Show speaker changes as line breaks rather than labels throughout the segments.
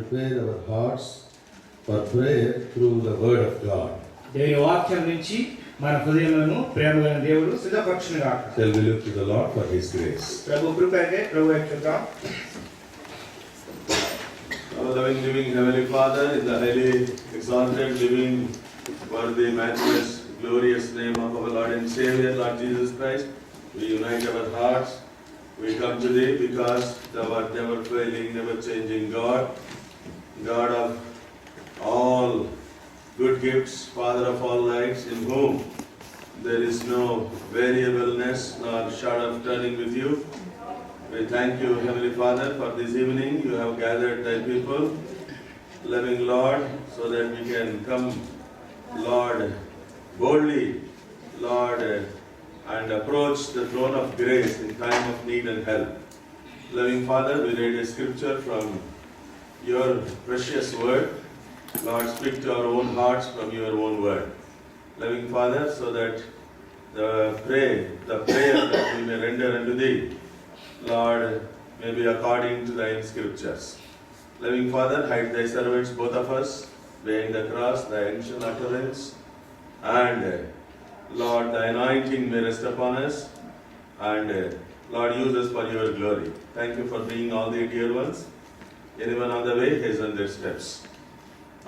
prepare our hearts for prayer through the word of God.
దేవుని వాక్యం నుంచి మన హృదయములను ప్రేమగల దేవుడు సిద్ధపరచును గాక.
Shall we look to the Lord for his grace?
ప్రభు కృప అయితే ప్రభు చూద్దాం.
Our loving, living Heavenly Father, in the highly exalted, living, worthy, matchless, glorious name of our Lord and Savior, Lord Jesus Christ, we unite our hearts. We come to Thee because Thou art never failing, never changing God, God of all good gifts, Father of all lights, in whom there is no variableness nor short of turning with You. We thank You, Heavenly Father, for this evening. You have gathered Thy people, loving Lord, so that we can come, Lord, boldly, Lord, and approach the throne of grace in time of need and help. Loving Father, we read a scripture from Your precious word. Lord, speak to our own hearts from Your own word. Loving Father, so that the prayer that we may render unto Thee, Lord, may be according to Thy scriptures. Loving Father, hide Thy servants, both of us, bearing the cross, Thy ancient utterance, and Lord, Thy anointing may rest upon us, and Lord, use us for Your glory. Thank You for bringing all the dear ones. Anyone on the way, hasten their steps.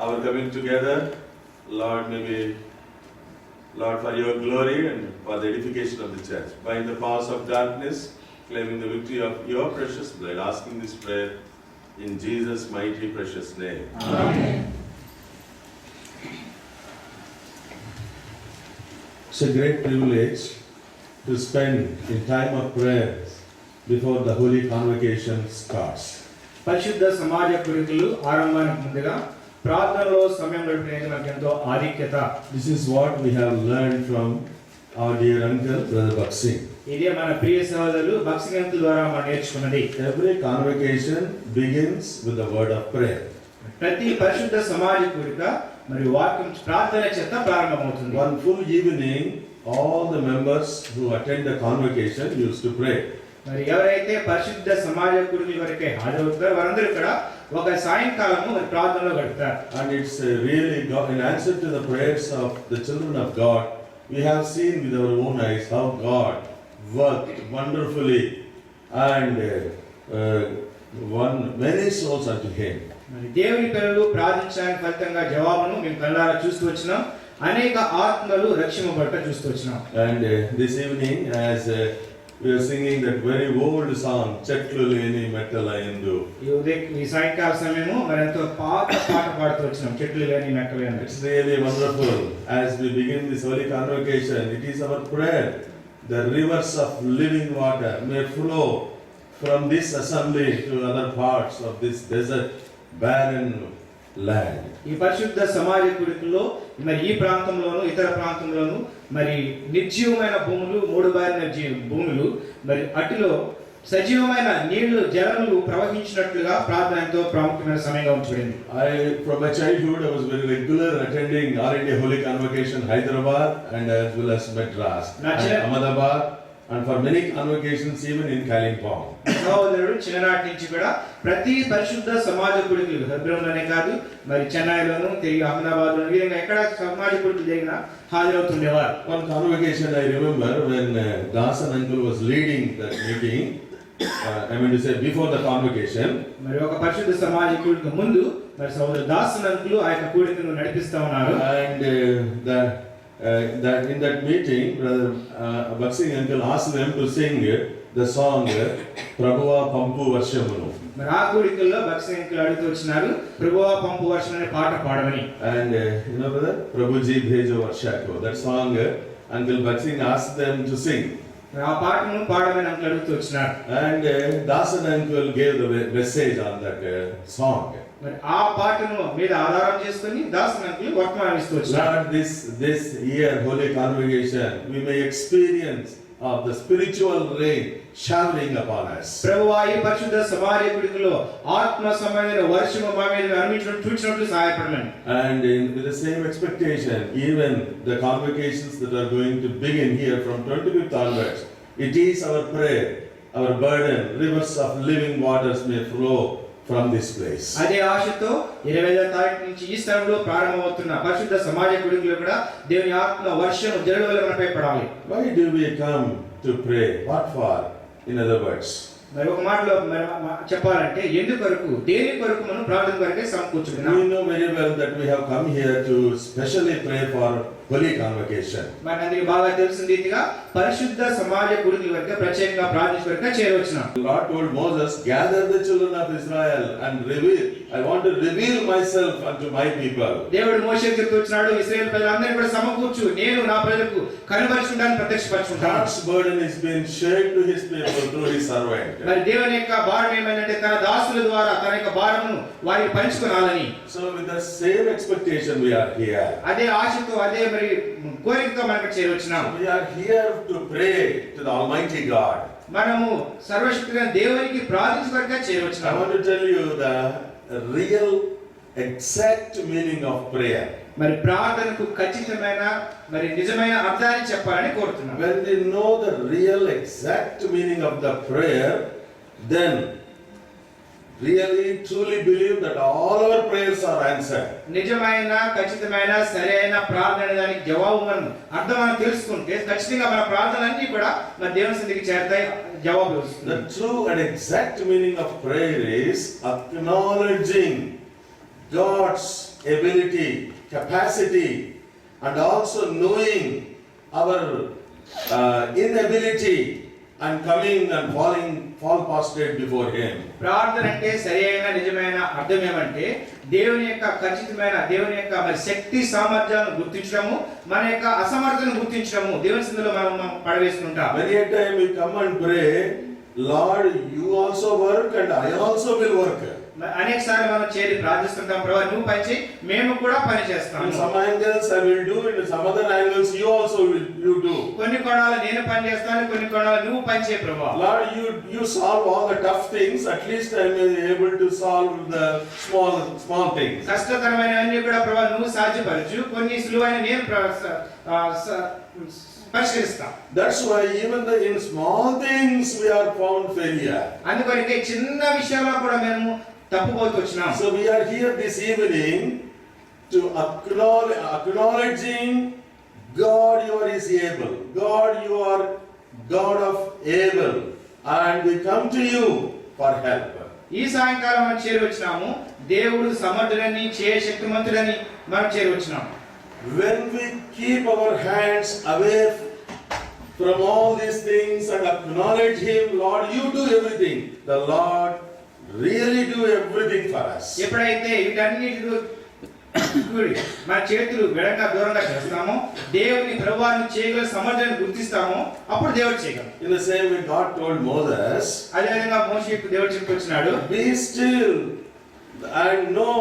Our coming together, Lord, may be, Lord, for Your glory and for the edification of the church. Bind the powers of darkness, claiming the victory of Your precious blood, asking this prayer in Jesus' mighty precious name.
Amen.
It's a great privilege to spend in time of prayer before the Holy Convocation starts.
పరిశుద్ధ సమాజ కూడికలు ఆరంభానికి ముందుగా ప్రార్థనలో సమయం గడిపేది మనకు ఎంతో ఆధిక్యత.
This is what we have learned from our dear uncle, Brother Baksing.
ఇదే మన ప్రియ సహోదరులు భక్సింగ్ ద్వారా మనం నేర్చుకున్నది.
Every convocation begins with the word of prayer.
ప్రతి పరిశుద్ధ సమాజ కూడిక మరి వాక్యం ప్రార్థన చేత ప్రారంభమవుతుంది.
One full evening, all the members who attend the convocation used to pray.
మరి ఎవరైతే పరిశుద్ధ సమాజ కూడికల వరకే హాజరవుతారో వారందరూ ఇక్కడ ఒక సాయంకాలము మరి ప్రార్థనలో గడుపుతారు.
And it's really in answer to the prayers of the children of God, we have seen with our own eyes how God worked wonderfully and won many souls unto Him.
మరి దేవుని పిల్లలు ప్రార్థించడానికి ఫలితంగా జవాబును మేము కళ్ళారా చూస్తూ వచ్చినాం. అనేక ఆత్మలు రక్షింపబడట చూస్తూ వచ్చినాం.
And this evening, as we are singing that very old song, Chetlu Leni Mettalayendu.
ఈ సాయంకాల సమయము మరి ఎంతో పాత పాట పాడుతూ వచ్చినాం, చెట్లు లేని మెట్టలు లేని.
It's really wonderful. As we begin this holy convocation, it is our prayer. The rivers of living water may flow from this assembly to other parts of this desert, barren land.
ఈ పరిశుద్ధ సమాజ కూడికల్లో మరి ఈ ప్రాంతంలోను ఇతర ప్రాంతంలోను మరి నిర్జీవమైన భూములు, మూడుబారిన భూములు, మరి అటులో సజీవమైన నీళ్లు జలములు ప్రవహించినట్లుగా ప్రార్థన ఎంతో ప్రాముఖ్యమైన సమయంగా ఉంచబడింది.
From my childhood, I was very regular attending All India Holy Convocation, Hyderabad, and as well as Madras, and Ahmedabad, and for many convocations even in Kalimpong.
సహోదరుడు చిన్ననాటి నుంచి కూడా ప్రతి పరిశుద్ధ సమాజ కూడికలు హైదరాబాద్లోనే కాదు మరి చెన్నైలోను, తిరిగి అహ్మదాబాద్లోను, ఈ విధంగా ఎక్కడ సమాజ కూడికలు జరిగినా హాజరవుతుండేవారు.
One convocation I remember when Dasan uncle was leading that meeting, I mean to say before the convocation.
మరి ఒక పరిశుద్ధ సమాజ కూడిక ముందు మరి సహోదరు దాసన్ అంకులు ఆ యొక్క కూడికను నడిపిస్తా ఉన్నారు.
And that in that meeting, Brother Baksing uncle asked them to sing the song Prabhuva Pampu Varshamunu.
మరి ఆ కూడికల్లో భక్సింగ్ అంకులు అడుగుతూ వచ్చినారు, ప్రభువా పంపు వర్షం అనే పాట పాడమని.
And you know, brother, Prabhuji Bhejo Varshako. That song, Uncle Baksing asked them to sing.
ఆ పాటను పాడమని అంకులు అడుగుతూ వచ్చినారు.
And Dasan uncle gave the message on that song.
మరి ఆ పాటను మీద ఆధారం చేసుకొని దాసన్ అంకులు వర్తమానం ఇస్తూ వచ్చినారు.
Lord, this year holy convocation, we may experience of the spiritual rain showering upon us.
ప్రభువా ఈ పరిశుద్ధ సమాజ కూడికలో ఆత్మ సంబంధమైన వర్షము మా మీద అనుమతించినట్టు చూచినట్లు సహాయపడమని.
And with the same expectation, even the convocations that are going to begin here from 25th onwards, it is our prayer, our burden, rivers of living waters may flow from this place.
అదే ఆశతో 25వ తారీఖు నుంచి ఈ స్థలంలో ప్రారంభమవుతున్న పరిశుద్ధ సమాజ కూడికలో కూడా దేవుని ఆత్మ వర్షం జల్లు వలె మనపై పడాలి.
Why do we come to pray? What for? In other words,
మరి ఒక మాటలో చెప్పాలంటే ఎందుకొరకు దేని కొరకు మనం ప్రార్థన కొరకే సమకూర్చుకున్నాం.
we know very well that we have come here to specially pray for holy convocation.
మనందరికీ బాగా తెలిసిన రీతిగా పరిశుద్ధ సమాజ కూడికల వరకు ప్రత్యేకంగా ప్రార్థించే చేరవచ్చున్నాం.
God told Moses, gather the children of Israel and reveal. I want to reveal myself unto my people.
దేవుడు మోషేకు చెప్తూ వచ్చినాడు, ఇశ్రాయేలు ప్రజలందరినీ కూడా సమకూర్చు, నేను నా ప్రజలకు కనబరుచుకుంటాను, ప్రత్యక్షపరచుకుంటాను.
God's burden is being shared to his people through his servant.
మరి దేవుని యొక్క భారం ఏమైందంటే తన దాసుల ద్వారా తన యొక్క భారమును వారికి పంచుకోవాలని.
So with the same expectation we are here.
అదే ఆశతో అదే మరి కోరికతో మనకు చేరవచ్చున్నాం.
We are here to pray to the Almighty God.
మనము సర్వశక్తుడైన దేవునికి ప్రార్థించడానికి
I
చేరవచ్చున్నాం.
want to tell you the real exact meaning of prayer.
మరి ప్రార్థనకు ఖచ్చితమైన మరి నిజమైన అర్థాన్ని చెప్పాలని కోరుతున్నాను.
When we know the real exact meaning of the prayer, then really truly believe that all our prayers are answered.
నిజమైన ఖచ్చితమైన సరైన ప్రార్థన దానికి జవాబు మనం అర్థం మనం తెలుసుకుంటే ఖచ్చితంగా మన ప్రార్థనలన్నీ కూడా మన దేవుని సన్నిధికి చేరతాయి, జవాబు వస్తుంది.
The true and exact meaning of prayer is acknowledging God's ability, capacity, and also knowing our inability and coming and fall prostrate before Him.
ప్రార్థన అంటే సరైన నిజమైన అర్థం ఏమంటే దేవుని యొక్క ఖచ్చితమైన దేవుని యొక్క మరి శక్తి సామర్థ్యాలను గుర్తించడము, మన యొక్క అసమర్థతను గుర్తించడము దేవుని సన్నిధిలో మనం పడవేసుకుంటాం.
Many a time we come and pray, Lord, you also work and I also will work.
అనేక సార్లు మనం చేరి ప్రార్థిస్తుంటాం, ప్రభువా నువ్వు పని చేయి, మేము కూడా పని చేస్తాము.
In some angles I will do, in some other angles you also will do.
కొన్ని కోణాలు నేను పని చేస్తాను, కొన్ని కోణాలు నువ్వు పని చేయి ప్రభువా.
Lord, you solve all the tough things, at least I may be able to solve the small things.
కష్టతరమైనవన్నీ కూడా ప్రభువా నువ్వు సాధ్యపరచు, కొన్ని సులువైన నేను పరిష్కరిస్తా.
That's why even in small things we are found failure.
అందుకొరకే చిన్న విషయాల్లో కూడా మేము తప్పుపోతూ వచ్చినాం.
So we are here this evening to acknowledging God, you are is able. God, you are God of able, and we come to you for help.
ఈ సాయంకాలం మనం చేరువచ్చినాము, దేవుడు సమర్థుడని శక్తిమంతుడని మనం చేరువచ్చినాము.
When we keep our hands away from all these things and acknowledge Him, Lord, you do everything. The Lord really do everything for us.
ఎప్పుడైతే వీటన్నిటిలో మన చేతులు వెడగా దూరంగా చేస్తామో, దేవుని ప్రభువాన్ని చేయగల సమర్థాన్ని గుర్తిస్తామో, అప్పుడు దేవుడు చేయగలడు.
In the same way God told Moses,
అదే విధంగా మోషేకు దేవుడు చెప్పుకొచ్చినాడు,
be still and know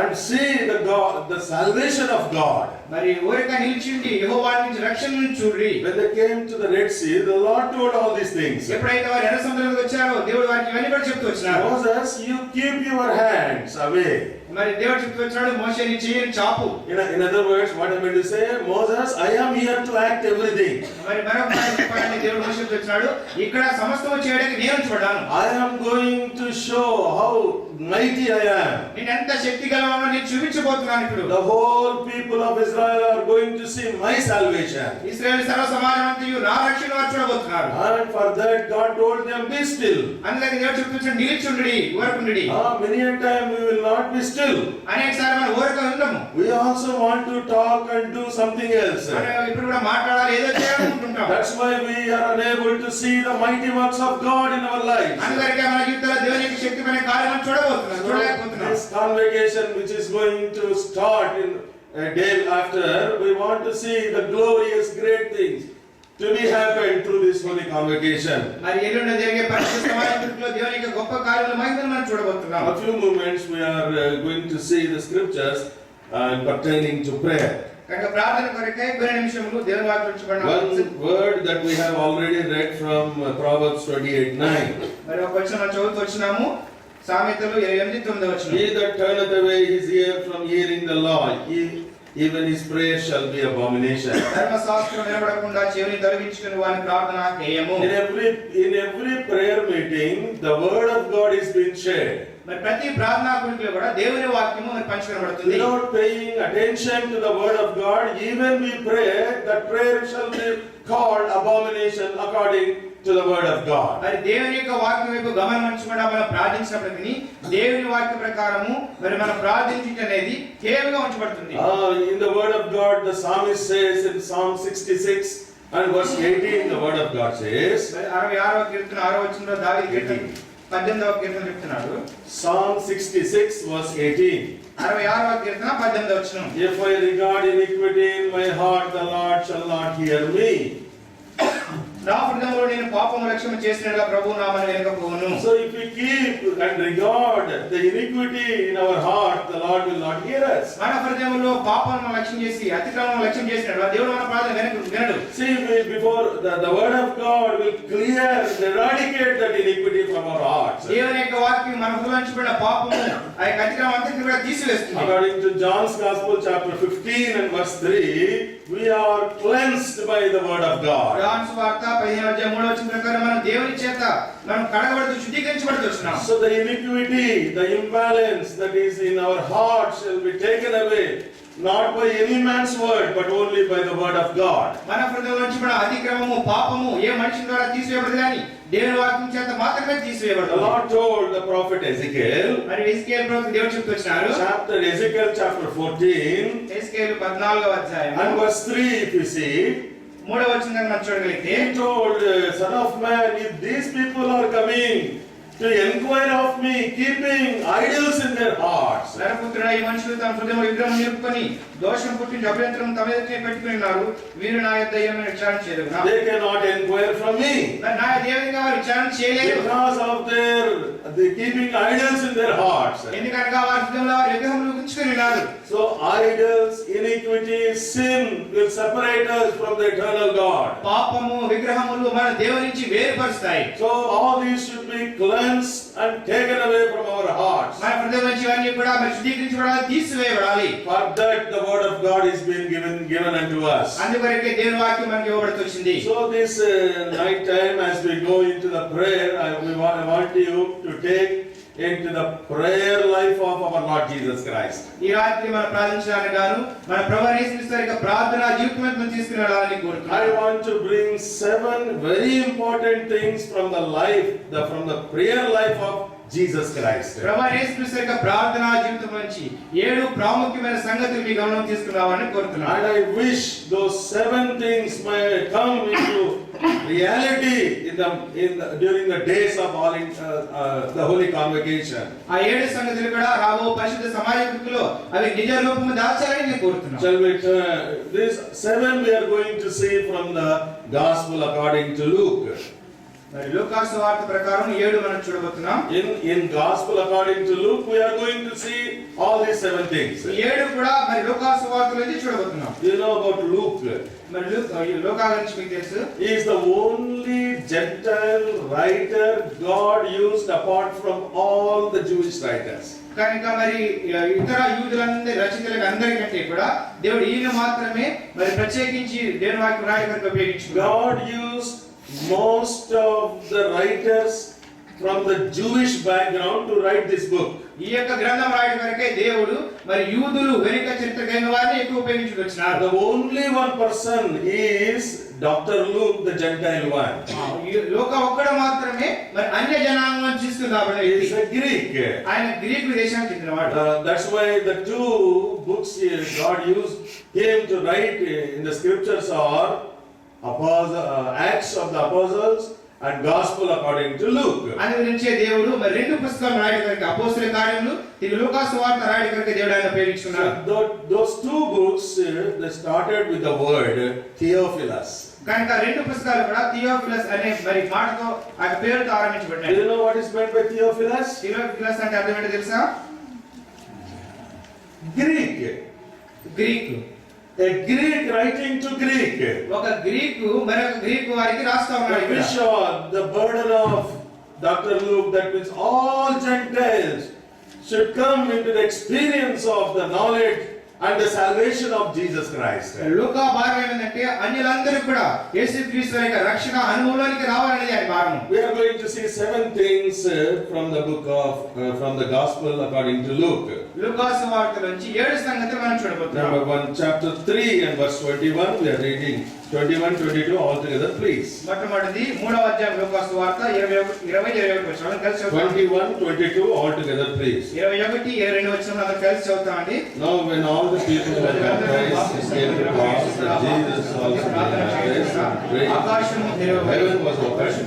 and see the salvation of God.
మరి ఊరిక నిలిచిండి యెహోవా నుంచి రక్షణను చూడండి.
When they came to the Red Sea, the Lord told all these things.
ఎప్పుడైతే వారు ఎర్ర సముద్రానికి వచ్చారో దేవుడు వారికి ఇవన్నీ కూడా చెప్తూ వచ్చినాడు.
Moses, you keep your hands away.
మరి దేవుడు చెప్తూ వచ్చాడు, మోషే నీ చెయ్యిని చాపు.
In other words, what I meant to say, Moses, I am here to act everything.
మరి మరొక మాట చెప్పాలని దేవుడు మోషేతో వచ్చాడు, ఇక్కడ సమస్తము చేయడానికి నేను చూడాను.
I am going to show how mighty I am.
నేను ఎంత శక్తిగలవానో నేను చూపించబోతున్నాను ఇప్పుడు.
The whole people of Israel are going to see my salvation.
ఇశ్రాయేలు సర్వ సమాజమంతయు నా రక్షణ వారు చూడబోతున్నారు.
And for that God told them, be still.
అందుకే దేవుడు చెప్తున్నాడు, నిలిచుండుడి, ఊరకుండుడి.
Many a time we will not be still.
అనేకసార్లు మనం ఊరక ఉండము.
We also want to talk and do something else.
మనం ఇప్పుడు కూడా మాట్లాడాలి, ఏదో చేయాలనుకుంటాం.
That's why we are unable to see the mighty works of God in our lives.
అందుకే మన జీవితంలో దేవుని యొక్క శక్తిమైన కార్యాలను చూడలేకపోతున్నాం.
This convocation which is going to start in a day after, we want to see the glorious great things to be happened through this holy convocation.
మరి ఎల్లుండి జరిగే పరిశుద్ధ సమాజంలో దేవుని యొక్క గొప్ప కార్యాలు మహిమను మనం చూడబోతున్నాం.
A few moments we are going to see the scriptures pertaining to prayer.
కనుక ప్రార్థన కొరకై కొన్ని నిమిషములు దేవుని వాక్యం ఉంచబడిన
One word that we have already read from Proverbs 28:9.
మరి ఒక వచనం మనం చదువుతూ వచ్చినాము, సామెతలు 28:9 వచనం.
He that turneth away his ear from hearing the law, even his prayer shall be abomination.
ధర్మశాస్త్రం వినబడకుండా చెవిని తొలగించుకుని వాని ప్రార్థన హేయము.
In every prayer meeting, the word of God is being shared.
మరి ప్రతి ప్రార్థనా కూడికలో కూడా దేవుని వాక్యము మరి పంచుకొనబడుతుంది.
Without paying attention to the word of God, even we pray, that prayer shall be called abomination according to the word of God.
మరి దేవుని యొక్క వాక్యం వైపు గమనం ఉంచకుండా మనం ప్రార్థించినప్పటికీ దేవుని వాక్య ప్రకారము మరి మనం ప్రార్థించడం అనేది కేవలం ఉంచబడుతుంది.
In the word of God, the psalmist says in Psalm 66 and verse 18, the word of God says,
మరి 66వ కీర్తన 6వ వచనంలో దావీదు కీర్తన 18వ కీర్తన చెప్తున్నాడు.
Psalm 66 verse 18.
66వ కీర్తన 18వ వచనం.
If I regard iniquity in my heart, the Lord shall not hear me.
నా హృదయంలో నేను పాపము లక్ష్యం చేసినట్లుగా ప్రభువు నామమున వినకపోవును.
So if we keep and regard the iniquity in our heart, the Lord will not hear us.
మన హృదయంలో పాపమును లక్ష్యం చేసి అతిక్రమం లక్ష్యం చేసినట్లుగా దేవుడు మన ప్రార్థన వినడు.
See, before the word of God will clear, eradicate that iniquity from our hearts.
దేవుని యొక్క వాక్యం మన హృదయంలో ఉంచబడిన పాపము ఆ యొక్క అతిక్రమం అంతటిని కూడా తీసివేస్తుంది.
According to John's Gospel chapter 15 and verse 3, we are cleansed by the word of God.
యోహాను సువార్త 15వ అధ్యాయం 3వ వచనం ప్రకారం మనం దేవుని చేత మనం కడగబడుతూ శుద్ధీకరించబడుతున్నాం.
So the iniquity, the imbalance that is in our hearts shall be taken away, not by any man's word, but only by the word of God.
మన హృదయంలో ఉంచబడిన అతిక్రమము పాపము ఏ మనిషి ద్వారా తీసివేయబడదు కానీ దేవుని వాక్యం చేత మాత్రమే
The
తీసివేయబడుతుంది.
Lord told the prophet Ezekiel,
మరి ఎస్కేల్ ప్రవక్త దేవుడు చెప్తున్నారు.
Ezekiel chapter 14
ఎస్కేల్ 14వ అధ్యాయం
and verse 3, if you see,
3వ వచనం మనం చూడగలిగితే
he told, Son of man, if these people are coming to inquire of me, keeping idols in their hearts,
నరపుత్రుడా, ఈ మనుషులు తమ హృదయంలో విగ్రహం నిలుపుకొని దోషం పుట్టించి అభ్యంతరం తమ ఎదుట పెట్టుకుని ఉన్నారు. వీరు నా యొక్క దయ్యాన్ని విచారణ చేయలేదు.
they cannot inquire from me
నా దేవునిగా వారు విచారణ చేయలేరు.
because of the keeping idols in their hearts.
ఎందుకనగా వారి హృదయంలో వారి విగ్రహములు ఉంచుకొని ఉన్నారు.
So idols, iniquity, sin will separate us from the eternal God.
పాపము విగ్రహములు మన దేవుని నుంచి వేరుపరుస్తాయి.
So all these should be cleansed and taken away from our hearts.
మన హృదయం నుంచి ఇవన్నీ కూడా మరి శుద్ధీకరించబడాలి, తీసివేయబడాలి.
For that the word of God is being given unto us.
అందుకొరకే దేవుని వాక్యం మనకి ఇవ్వబడుతుంది.
So this night time, as we go into the prayer, I want you to take into the prayer life of our Lord Jesus Christ.
ఈ రాత్రి మనం ప్రార్థించడానికి గాను మన ప్రభువైన యేసుక్రీస్తు యొక్క ప్రార్థనా జీవితాన్ని తీసుకుని వెళ్ళాలని
I
కోరుతున్నాను.
want to bring 7 very important things from the prayer life of Jesus Christ.
ప్రభువైన యేసుక్రీస్తు యొక్క ప్రార్థనా జీవితం నుంచి 7 ప్రాముఖ్యమైన సంగతులు మీ గమనం తీసుకురావాలని కోరుతున్నాను.
And I wish those 7 things may come into reality during the days of the Holy Convocation.
ఆ 7 సంగతులు కూడా రాబో పరిశుద్ధ సమాజంలో అవి నిజ రూపము దాల్చాలని నేను కోరుతున్నాను.
Shall we these 7 we are going to see from the Gospel according to Luke.
మరి లూకా సువార్త ప్రకారం 7 మనం చూడబోతున్నాం.
In Gospel according to Luke, we are going to see all these 7 things.
7 కూడా మరి లూకా సువార్తలో నుంచి చూడబోతున్నాం.
You know about Luke.
మరి లూకా గురించి మీకు తెలుసు.
He is the only Gentile writer God used apart from all the Jewish writers.
కనుక మరి ఇతర యూదులందరి రచయితలకు అందరికంటే కూడా దేవుడు ఈయన మాత్రమే మరి ప్రత్యేకించి దేవుని వాక్యం రాయడానికి ఉపయోగించుకున్నాడు.
God used most of the writers from the Jewish background to write this book.
ఈ యొక్క గ్రంథం రాయడం వరకే దేవుడు మరి యూదులు వెనుక చరిత్ర కలిగిన వారిని ఎక్కువ ఉపయోగించుకొచ్చినారు.
The only one person is Dr. Luke, the Gentile one.
లోక ఒక్కడు మాత్రమే మరి అన్య జనాంగం తీసుకున్నాడు.
He is a Greek.
ఆయన గ్రీకు దేశానికి చెందినవాడు.
That's why the 2 books God used him to write in the scriptures are Acts of the Apostles and Gospel according to Luke.
అని గురించే దేవుడు మరి 2 పుస్తకాలు రాయడం కొరకు అపోస్తలుల కార్యములు లూకా సువార్త రాయడం కొరకు దేవుడు ఆయన ఉపయోగించుకున్నాడు.
Those 2 books they started with the word Theophilus.
కనుక 2 పుస్తకాలు కూడా థియోఫిలస్ అనే మరి మాటతో ఆ పేరుతో ఆరంభించబడ్డాయి.
Do you know what is meant by Theophilus?
Theophilus అంటే అర్థం ఏంటో తెలుసా?
Greek.
Greek.
A Greek writing to Greek.
ఒక గ్రీకు మరొక గ్రీకు వారికి రాస్తా ఉన్నాడు.
The vision, the burden of Dr. Luke, that means all Gentiles should come into the experience of the knowledge
and the salvation of Jesus Christ.
లూకా భారం ఏమిటంటే అన్యులందరూ కూడా యేసుక్రీస్తు యొక్క రక్షణ అనుభవంలోనికి రావాలనేది ఆయన భారం.
We are going to see 7 things from the book of from the gospel according to Luke.
లూకా సువార్త నుంచి 7 సంగతులు మనం చూడబోతున్నాం.
Number 1, chapter 3 and verse 21. We are reading 21, 22 all together, please.
మొట్టమొదటిది 3వ అధ్యాయం లూకా సువార్త 20-21 వచనాలు కలిసి చదువుతాం.
21, 22 all together, please.
21-22 వచనాలు అందరూ కలిసి చదువుతామండి.
Now when all the people were baptized, it came to pass that Jesus also was baptized and prayed.
ఆకాశము తెరవబడి
Heaven was opened,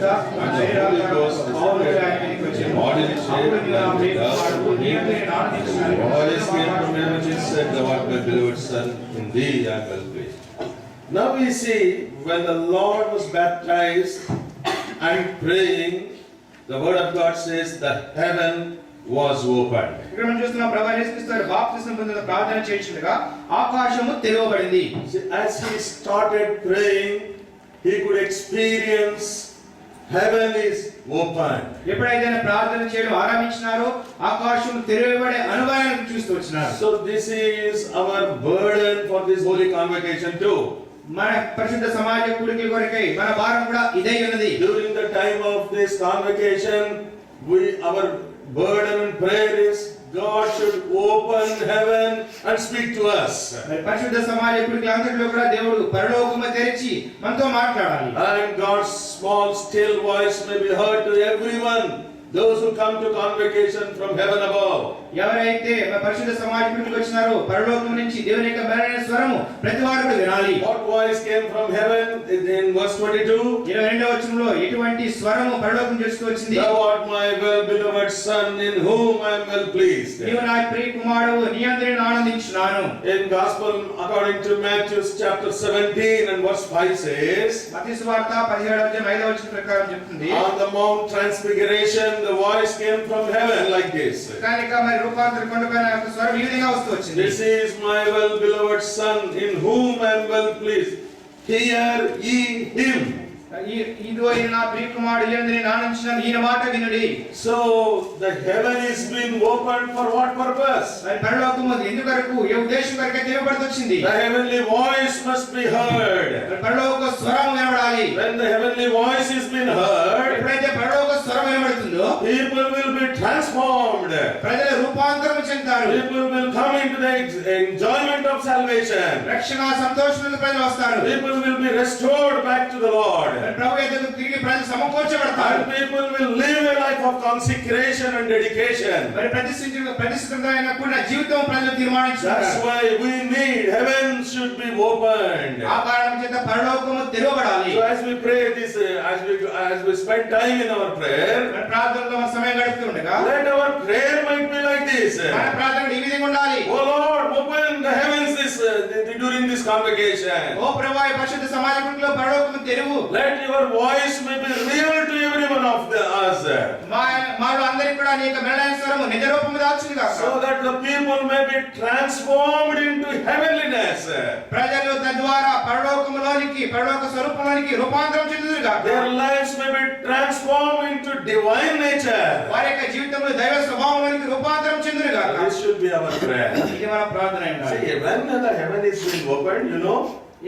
and the Holy Ghost descended in bodily shape like a dove. The voice came from heaven and said, "Thou art my beloved Son, in thee I am well pleased." Now we see when the Lord was baptized and praying, the word of God says that heaven was opened.
ఇక్కడ మనం చూస్తున్నాం ప్రభువైన యేసుక్రీస్తు వారు బాప్తిసం పొందిన ప్రార్థన చేయించుండగా ఆకాశము తెరవబడింది.
As he started praying, he could experience heaven is open.
ఎప్పుడైతే ఆయన ప్రార్థన చేయడం ఆరంభించినారో ఆకాశం తెరవబడే అనుభవాన్ని చూస్తూ వచ్చినారు.
So this is our burden for this holy convocation too.
మన పరిశుద్ధ సమాజ కూడిక కొరకై మన భారం కూడా ఇదై ఉన్నది.
During the time of this convocation, our burden and prayer is God should open heaven and speak to us.
మరి పరిశుద్ధ సమాజ కూడికల అంతటిలో కూడా దేవుడు పరలోకము తెరిచి మనతో మాట్లాడాలి.
And God's small still voice may be heard to everyone, those who come to convocation from heaven above.
ఎవరైతే మన పరిశుద్ధ సమాజ కూడికలకు వచ్చినారో పరలోకం నుంచి దేవుని యొక్క మెరైన స్వరము ప్రతి వారు కూడా వినాలి.
What voice came from heaven in verse 22?
22వ వచనంలో ఎటువంటి స్వరము పరలోకం నుంచి వచ్చింది?
Thou art my well beloved Son, in whom I am well pleased.
నీవు నా ప్రియ కుమారుడు, నీ యందు నేను ఆనందించున్నాను.
In Gospel according to Matthew chapter 17 and verse 5 says,
మత్తయి సువార్త 17వ అధ్యాయం 5వ వచనం ప్రకారం చెప్తుంది.
on the Mount Transfiguration the voice came from heaven like this.
కనుక మరి రూపాంతర కొండపైన ఒక స్వరం ఈ విధంగా వస్తూ వచ్చింది.
This is my well beloved Son, in whom I am well pleased. Hear ye him.
ఇదిగో ఈయన నా ప్రియ కుమారుడు, ఈయన నేను ఆనందించున్నాను, ఈయన మాట వినుడి.
So the heaven is being opened for what purpose?
మరి పరలోకము ఎందుకొరకు, ఏ ఉద్దేశం కొరకు తెరవబడుతొచ్చింది?
The heavenly voice must be heard.
మరి పరలోక స్వరం వినబడాలి.
When the heavenly voice is being heard,
ఎప్పుడైతే పరలోక స్వరం వినబడుతుందో
people will be transformed.
ప్రజలు రూపాంతరం చెందుతారు.
People will come into the enjoyment of salvation.
రక్షణ సంతోషంలో ప్రజలు వస్తారు.
People will be restored back to the Lord.
ప్రభు ఎదుగు తిరిగి ప్రజలు సమకూర్చబడతారు.
And people will live a life of consecration and dedication.
మరి ప్రతిష్ఠితమైన కూడిన జీవితం ప్రజలు తీర్మానించుకుంటారు.
That's why we need heaven should be opened.
ఆ కారణం చేత పరలోకము తెరవబడాలి.
So as we pray this, as we spend time in our prayer,
మరి ప్రార్థనలో మన సమయం గడుపుతుండగా
let our prayer might be like this.
మన ప్రార్థన ఈ విధంగా ఉండాలి.
Oh Lord, open the heavens during this convocation.
ఓ ప్రభువా, ఈ పరిశుద్ధ సమాజ కూడికలో పరలోకము తెరువు.
Let your voice may be real to every one of us.
మాలో అందరికి కూడా నీ యొక్క మెల్లైన స్వరము నిజ రూపము దాల్చును గాక.
So that the people may be transformed into heavenliness.
ప్రజలు తద్వారా పరలోకములోనికి, పరలోక స్వరూపంలోనికి రూపాంతరం చెందుదురు గాక.
Their lives may be transformed into divine nature.
వారి యొక్క జీవితంలో దైవ స్వభావంలోనికి రూపాంతరం చెందును గాక.
This should be our prayer.
ఇది మన ప్రార్థన అయి ఉండాలి.
See, when the heaven is being opened, you know,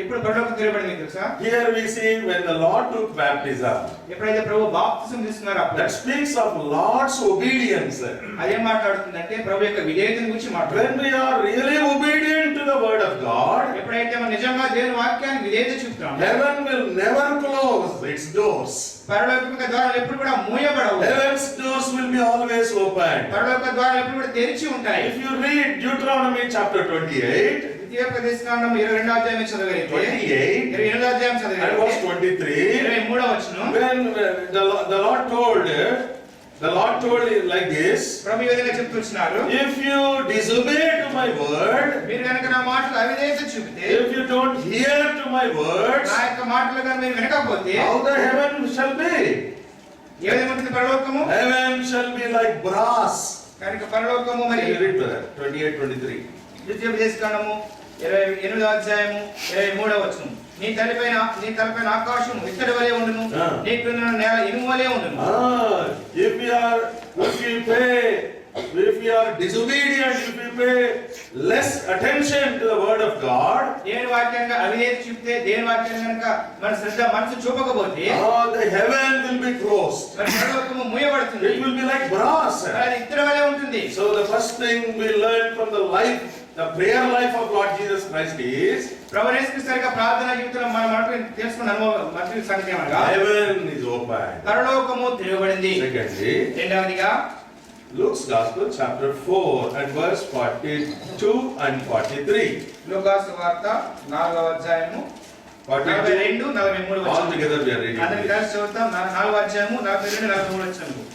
ఎప్పుడు పరలోకం తెరవబడింది తెలుసా?
here we see when the Lord took baptism.
ఎప్పుడైతే ప్రభు బాప్తిసం తీసుకున్నారో అప్పుడు
That speaks of Lord's obedience.
అదేం మాట్లాడుతుందంటే ప్రభు యొక్క విధేయతను గురించి
When
మాట్లాడుతుంది.
we are really obedient to the word of God,
ఎప్పుడైతే మనం నిజంగా దేవుని వాక్యానికి విధేయత చూపుతామో
heaven will never close its doors.
పరలోక ద్వారాలు ఎప్పుడు కూడా మూయబడవు.
Heaven's doors will be always open.
పరలోక ద్వారాలు ఎప్పుడు కూడా తెరిచి ఉంటాయి.
If you read Deuteronomy chapter 28,
ద్వితీయోపదేశకాండం 22వ అధ్యాయం చదవగలిగితే
28
28వ అధ్యాయం
and verse
చదవగలిగితే
23,
23వ వచనం
when the Lord told like this,
ప్రభు ఈ విధంగా చెప్తున్నారు,
if you disobey to my word,
మీరు కనుక నా మాటలు అవిధేయత చూపితే,
if you don't hear to my words,
నా యొక్క మాటలు కనుక మీరు వినకపోతే
how the heaven shall be?
ఏ విధంగా ఉంటుంది పరలోకము?
Heaven shall be like brass.
కనుక పరలోకము మరి
Can you read brother? 28, 23.
ద్వితీయోపదేశకాండము 28వ అధ్యాయము 23వ వచనం. నీ తలపైన ఆకాశం ఇత్తడి వలె ఉండును, నీ క్రింద నేల ఇనుము వలె ఉండును.
If we are disobedient, if we pay
less attention to the word of God,
దేవుని వాక్యానికి అవిధేయత చూపితే, దేవుని వాక్యాన్ని కనుక మన శ్రద్ధ మనసు చూపకపోతే
the heaven will be closed.
మరి పరలోకము మూయబడుతుంది.
It will be like brass.
అది ఇత్తడి వలె ఉంటుంది.
So the first thing we learn from the life, the prayer life of Lord Jesus Christ is
ప్రభువు యేసుక్రీస్తు యొక్క ప్రార్థనా జీవితంలో మనం తెలుసుకున్న అనుభవం మొదటి సంగతి ఏమనగా
heaven is open.
పరలోకము తెరవబడింది.
Secondly,
రెండవదిగా
Luke's Gospel chapter 4 and verse 42 and 43.
లూకా సువార్త 4వ అధ్యాయము 42 43
All
వచనం.
together we are reading.
అందరం కలిసి చదువుతాం. 4వ అధ్యాయము 42 43 వచనం.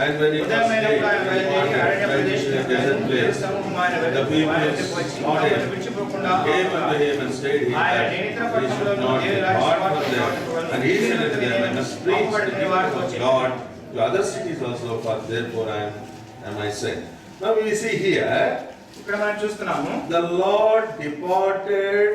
And when it was day,
ఉదయమైనప్పుడు ఆయన
he
బయలుదేరి
departed
అరణ్య
and went to a desert place.
సమూహం ఆయన
The
వెంట
people
ఆయన వద్దకు వచ్చి
saw him,
విడిచిపోకుండా
came unto him and stayed here,
ఆయన
that
నేత్ర
he
పట్టణంలో
should not
దేవుని
depart
రాజ్యం
from them. And he said unto them, I must preach the kingdom of God to other cities also, for therefore am I sent. Now we see here,
ఇక్కడ మనం చూస్తున్నాము
the Lord departed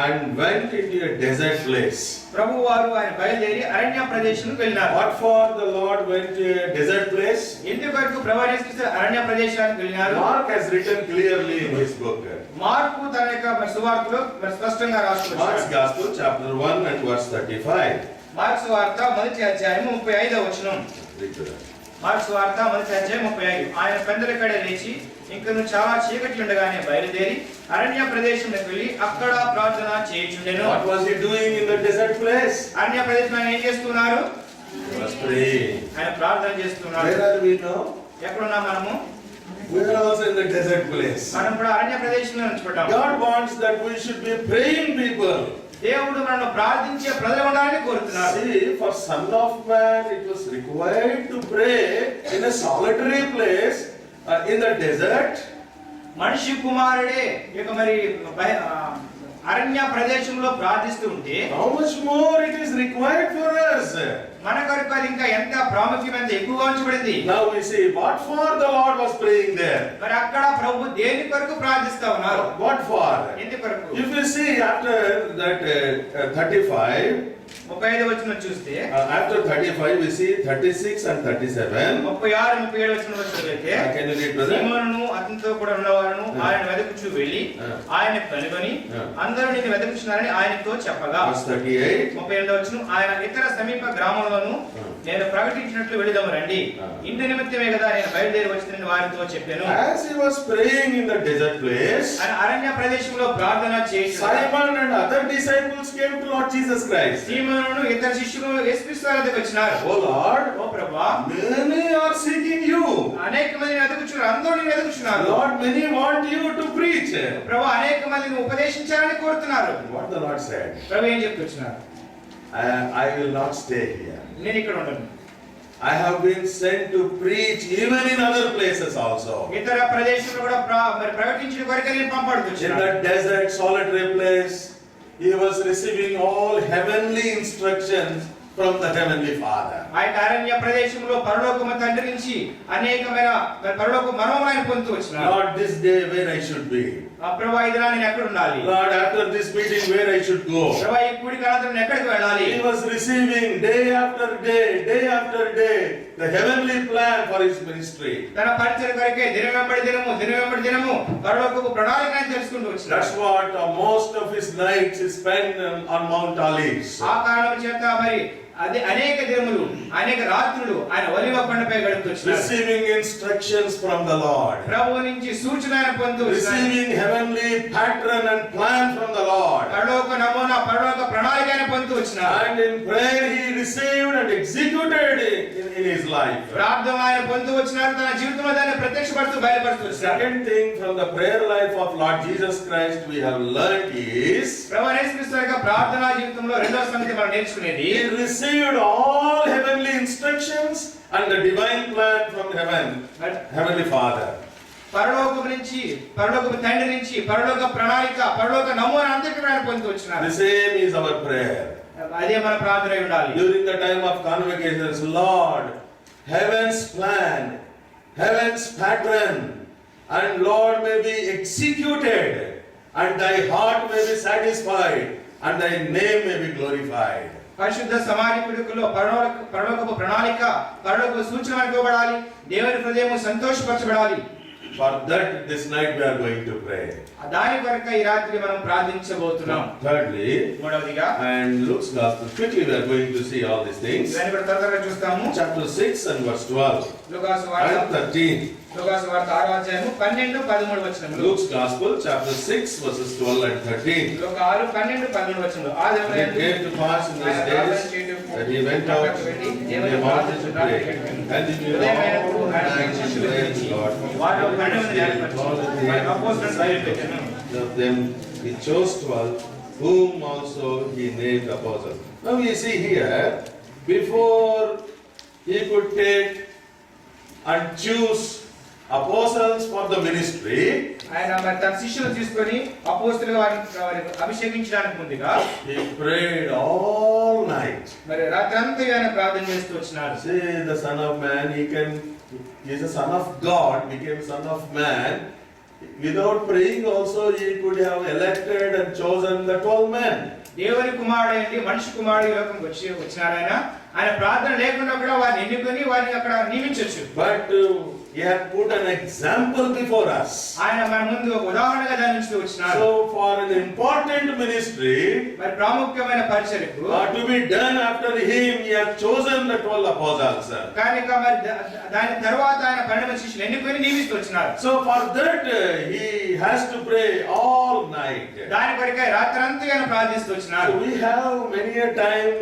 and went into a desert place.
ప్రభు వారు ఆయన బయలుదేరి అరణ్య ప్రదేశానికి వెళ్ళినారు.
What for the Lord went to a desert place?
ఎందుకొరకు ప్రభువు యేసుక్రీస్తు అరణ్య ప్రదేశానికి వెళ్ళినారు?
Mark has written clearly in his book.
Mark తన యొక్క సువార్తలో స్పష్టంగా రాసుకున్నాడు.
Mark's Gospel chapter 1 and verse 35.
Mark సువార్త మొదటి అధ్యాయం 35వ వచనం.
Read to that.
మార్కు సువార్త మొదటి అధ్యాయం 35. ఆయన పెందలకడే లేచి ఇంకను చాలా చీకటి ఉండగానే బయలుదేరి అరణ్య ప్రదేశంలోకి వెళ్ళి అక్కడ ప్రార్థన చేయుచుండెను.
What was he doing in the desert place?
అరణ్య ప్రదేశంలో ఆయన ఏం చేస్తున్నారు?
He was praying.
ఆయన ప్రార్థన చేస్తున్నారు.
Where are we now?
ఎక్కడున్నాం మనము?
We are also in the desert place.
మనం కూడా అరణ్య ప్రదేశంలో ఉంచుకుంటాం.
God wants that we should be praying people.
దేవుడు మనల్ని ప్రార్థించే ప్రజలు ఉండాలని కోరుతున్నారు.
See, for Son of Man, it was required to pray in a solitary place in the desert.
మనిషి కుమారుడే ఇక మరి అరణ్య ప్రదేశంలో ప్రార్థిస్తూ ఉంటే
How much more it is required for us?
మన కొరకు అది ఇంకా ఎంత ప్రాముఖ్యమైన ఎక్కువగా ఉంచబడింది.
Now we see what for the Lord was praying there.
మరి అక్కడ ప్రభు దేని కొరకు ప్రార్థిస్తా ఉన్నారు?
What for?
ఎందుకు కొరకు?
If you see after that 35,
35వ వచనం చూస్తే
after 35 we see 36 and 37.
36 37 వచనం చదివితే
Can you read, brother?
సీమోనును అతనితో కూడా ఉన్నవారును ఆయన వెదకుచు వెళ్ళి ఆయన కనుగొని అందరూ నిన్ను వెదకుచున్నారని ఆయనతో చెప్పగా
Verse 38.
38వ వచనం ఆయన ఇతర సమీప గ్రామంలోను నేను ప్రకటించినట్లు వెళదాము రండి ఇంటి నిమిత్తమే కదా నేను బయలుదేరి వచ్చిన వారితో చెప్పాను.
As he was praying in the desert place,
ఆయన అరణ్య ప్రదేశంలో ప్రార్థన చేసి
Simon and other disciples came to Lord Jesus Christ.
సీమోనును ఇతర శిష్యులు యేసుక్రీస్తు వారి వద్దకు వచ్చినారు.
Oh Lord,
ఓ ప్రభువా,
many are seeking you.
అనేక మందిని వెదకుచున్నారు, అందరూ నిన్ను వెదకుచున్నారు.
Lord, many want you to preach.
ప్రభు అనేక మందిని ఉపదేశించాలని కోరుతున్నారు.
What the Lord said,
ప్రభు ఏం చెప్తున్నారు?
I will not stay here.
నేను ఇక్కడ ఉండను.
I have been sent to preach even in other places also.
ఇతర ప్రదేశంలో కూడా మరి ప్రకటించిన కొరకే నేను
In
పంపబడుతున్నాను.
that desert, solitary place, he was receiving all heavenly instructions from the heavenly Father.
ఆ యొక్క అరణ్య ప్రదేశంలో పరలోకము తండ్రి నుంచి అనేకమైన పరలోక మనోములను ఆయన పొందుతూ వచ్చినారు.
Lord, this day where I should be.
ప్రభు ఈ దినాన నేను ఎక్కడ ఉండాలి?
Lord, after this meeting where I should go.
ప్రభు ఈ కూడిక అనంతరం నేను ఎక్కడికి వెళ్ళాలి?
He was receiving day after day, the heavenly plan for his ministry.
తన పరిచర్య కొరకే దినం వెంబడి దినము పరలోకపు ప్రణాళికను ఆయన తెలుసుకుంటూ వచ్చినారు.
That's what most of his nights he spent on Mount Olives.
ఆ కారణం చేత మరి అది అనేక దినములు అనేక రాత్రులు ఆయన ఒలివ కొండపై గడుపుతూ వచ్చినారు.
Receiving instructions from the Lord.
ప్రభువు నుంచి సూచనలను పొందుతూ వచ్చినారు.
Receiving heavenly pattern and plan from the Lord.
పరలోక నమూనా పరలోక ప్రణాళికను పొందుతూ వచ్చినారు.
And in prayer he received and executed in his life.
ప్రార్థన ఆయన పొందుతూ వచ్చినారు, తన జీవితంలో దాన్ని ప్రత్యక్షపడుతూ బయలుపరుస్తూ వచ్చినారు.
Second thing from the prayer life of Lord Jesus Christ we have learned is
ప్రభువు యేసుక్రీస్తు యొక్క ప్రార్థనా జీవితంలో రెండవ సంగతి మనం నేర్చుకునేది
he received all heavenly instructions and the divine plan from heavenly Father.
పరలోకము నుంచి పరలోకపు తండ్రి నుంచి పరలోక ప్రణాళిక పరలోక నమూనా అంతటిని ఆయన పొందుతూ వచ్చినారు.
The same is our prayer.
అదే మన ప్రార్థన అయి ఉండాలి.
During the time of convocations, Lord, heaven's plan, heaven's pattern, and Lord may be executed, and thy heart may be satisfied, and thy name may be glorified.
పరిశుద్ధ సమాజ కుడికలో పరలోకపు ప్రణాళిక పరలోకపు సూచన మనకు ఇవ్వబడాలి. దేవుని హృదయం సంతోషపరచబడాలి.
For that, this night we are going to pray.
దాని కొరకు ఈ రాత్రి మనం ప్రార్థించబోతున్నాం.
Thirdly,
మూడవదిగా
and Luke's Gospel, quickly we are going to see all these things.
దాన్ని కూడా త్వరగా చూస్తాము.
Chapter 6 and verse 12
లూకాసు వార్త
and 13.
లూకాసు వార్త 6వ అధ్యాయము 12 13 వచనములు.
Luke's Gospel, chapter 6, verses 12 and 13.
లూకా 6 12 13 వచనములు. ఆ
And it came to pass in those days that he went out in the mountain to pray. And he knew all night to praise God. Of them he chose 12, whom also he named apostles. Now we see here, before he could take and choose apostles for the ministry,
ఆయన మరి తన శిష్యులను తీసుకొని అపోస్తలుగా వారిని అభిషేకించడానికి ముందుగా
he prayed all night.
మరి రాత్రంతా ఆయన ప్రార్థన చేస్తూ వచ్చినారు.
See, the Son of Man, he is a Son of God, became Son of Man. Without praying also, he could have elected and chosen the 12 men.
దేవుని కుమారుడైంది మనిషి కుమారుడు ఈ లోకంకి వచ్చినారు ఆయన ప్రార్థన లేకుండా కూడా వారిని ఎన్నుకొని వారిని అక్కడ నియమించొచ్చు.
But he had put an example before us.
ఆయన మన ముందు ఒక ఉదాహరణగా దానిస్తూ వచ్చినారు.
So for an important ministry,
మరి ప్రాముఖ్యమైన పరిచర్యకు
to be done after him, he had chosen the 12 apostles.
కానీ మరి దాని తర్వాత ఆయన 12 శిష్యులు ఎన్నుకొని నియమిస్తూ వచ్చినారు.
So for that he has to pray all night.
దాని కొరకై రాత్రంతా ఆయన ప్రార్థిస్తూ వచ్చినారు.
So we have many a time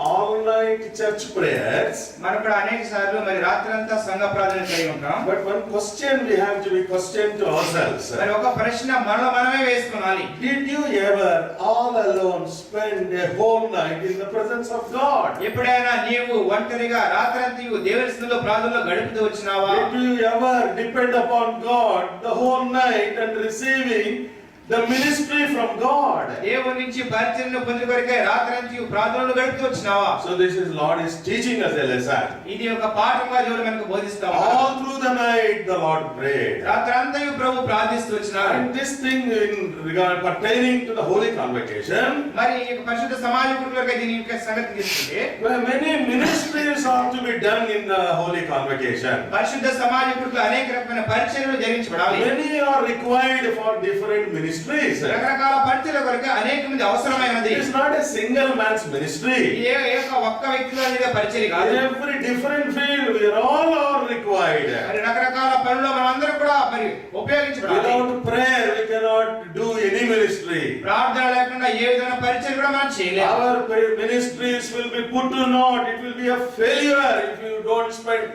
all night church prayers.
మనం కూడా అనేక సార్లు మరి రాత్రంతా సంఘ ప్రార్థన చేయి ఉంటాం.
But one question we have to be questioned to ourselves.
మరి ఒక ప్రశ్న మనమే వేసుకోవాలి.
Did you ever all alone spend a whole night in the presence of God?
ఎప్పుడైనా నీవు ఒంటరిగా రాత్రంతా దేవుని సన్నిధిలో ప్రార్థనలో గడుపుతూ వచ్చినావా?
Did you ever depend upon God the whole night and receiving the ministry from God?
దేవుని నుంచి పరిచర్యను పొందుట కొరకై రాత్రంతా ప్రార్థనలో గడుపుతూ వచ్చినావా?
So this is Lord is teaching us a lesson.
ఇది ఒక పాఠంగా దేవుడు మనకు బోధిస్తా ఉన్నాడు.
All through the night the Lord prayed.
రాత్రంతా ప్రభు ప్రార్థిస్తూ వచ్చినారు.
And this thing in regard pertaining to the holy convocation,
మరి ఈ పరిశుద్ధ సమాజ కొరకై దీని యొక్క సంగతి తీసుకుంటే
where many ministries are to be done in the holy convocation.
పరిశుద్ధ సమాజ కొరకు అనేక రకమైన పరిచర్యలు జరిగించబడాలి.
Many are required for different ministries.
రకరకాల పరిచర్యల కొరకు అనేక మంది అవసరమైనది.
It is not a single man's ministry.
ఏ ఒక్క వ్యక్తిగా చేసే పరిచర్య కాదు.
In every different field we are all required.
మరి రకరకాల పనుల్లో మనం అందరం కూడా మరి ఉపయోగించబడాలి.
Without prayer we cannot do any ministry.
ప్రార్థన లేకుండా ఏ విధమైన పరిచర్య కూడా మనం చేయలేము.
Our ministries will be put to naught. It will be a failure if you don't spend